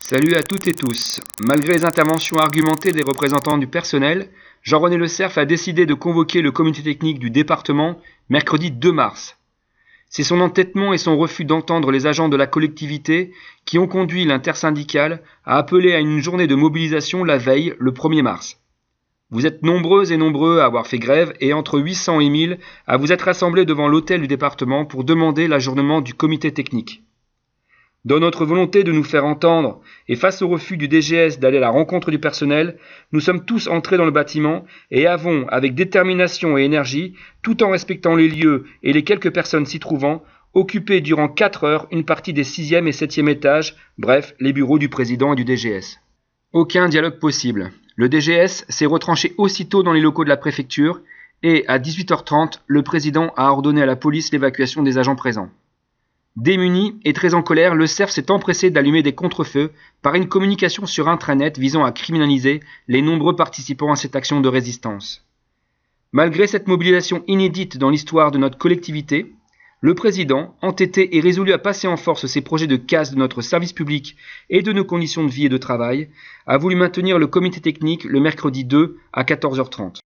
Salut à toutes et tous. Malgré les interventions argumentées des représentants du personnel, Jean-René Le Cerf a décidé de convoquer le comité technique du département mercredi 2 mars. C'est son entêtement et son refus d'entendre les agents de la collectivité qui ont conduit l'intersyndicale à appeler à une journée de mobilisation la veille, le 1er mars. Vous êtes nombreuses et nombreux à avoir fait grève et entre 800 et 1000 à vous être rassemblés devant l'hôtel du département pour demander l'ajournement du comité technique. Dans notre volonté de nous faire entendre et face au refus du DGS d'aller à la rencontre du personnel, nous sommes tous entrés dans le bâtiment et avons, avec détermination et énergie, tout en respectant les lieux et les quelques personnes s'y trouvant, occupé durant 4 heures une partie des 6e et 7e étages, bref, les bureaux du président et du DGS. Aucun dialogue possible. Le DGS s'est retranché aussitôt dans les locaux de la préfecture et, à 18h30, le président a ordonné à la police l'évacuation des agents présents. Démuni et très en colère, le Cerf s'est empressé d'allumer des contre-feux par une communication sur intranet visant à criminaliser les nombreux participants à cette action de résistance. Malgré cette mobilisation inédite dans l'histoire de notre collectivité, le président, entêté et résolu à passer en force ses projets de casse de notre service public et de nos conditions de vie et de travail, a voulu maintenir le comité technique le mercredi 2 à 14h30.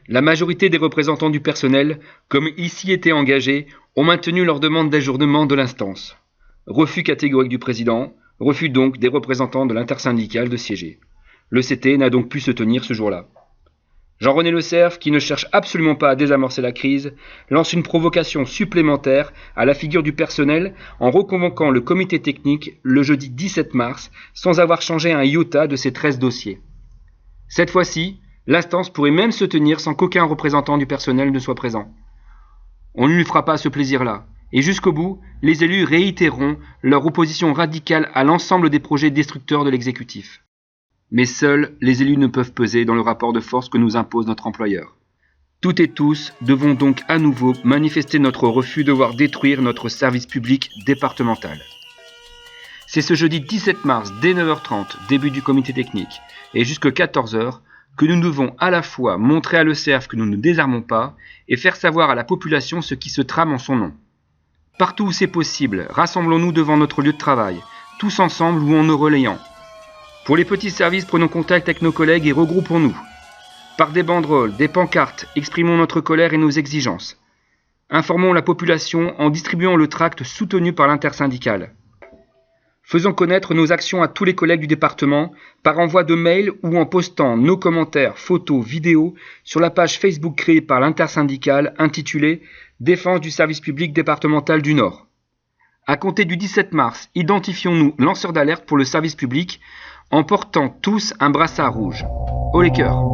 La majorité des représentants du personnel, comme ici étaient engagés, ont maintenu leur demande d'ajournement de l'instance. Refus catégorique du président, refus donc des représentants de l'intersyndicale de siéger. Le CT n'a donc pu se tenir ce jour-là. Jean-René Le Cerf, qui ne cherche absolument pas à désamorcer la crise, lance une provocation supplémentaire à la figure du personnel en reconvoquant le comité technique le jeudi 17 mars sans avoir changé un iota de ses 13 dossiers. Cette fois-ci, l'instance pourrait même se tenir sans qu'aucun représentant du personnel ne soit présent. On ne lui fera pas ce plaisir-là, et jusqu'au bout, les élus réitéreront leur opposition radicale à l'ensemble des projets destructeurs de l'exécutif. Mais seuls les élus ne peuvent peser dans le rapport de force que nous impose notre employeur. Toutes et tous devons donc à nouveau manifester notre refus de voir détruire notre service public départemental. C'est ce jeudi 17 mars, dès 9h30, début du comité technique, et jusqu'à 14h, que nous devons à la fois montrer à Le Cerf que nous ne désarmons pas et faire savoir à la population ce qui se trame en son nom. Partout où c'est possible, rassemblons-nous devant notre lieu de travail, tous ensemble ou en nous relayant. Pour les petits services, prenons contact avec nos collègues et regroupons-nous. Par des banderoles, des pancartes, exprimons notre colère et nos exigences. Informons la population en distribuant le tract soutenu par l'intersyndicale. Faisons connaître nos actions à tous les collègues du département par envoi de mail ou en postant nos commentaires, photos, vidéos sur la page Facebook créée par l'intersyndicale intitulée « Défense du service public départemental du Nord ». À compter du 17 mars, identifions-nous lanceurs d'alerte pour le service public en portant tous un brassard rouge. Haut les cœurs!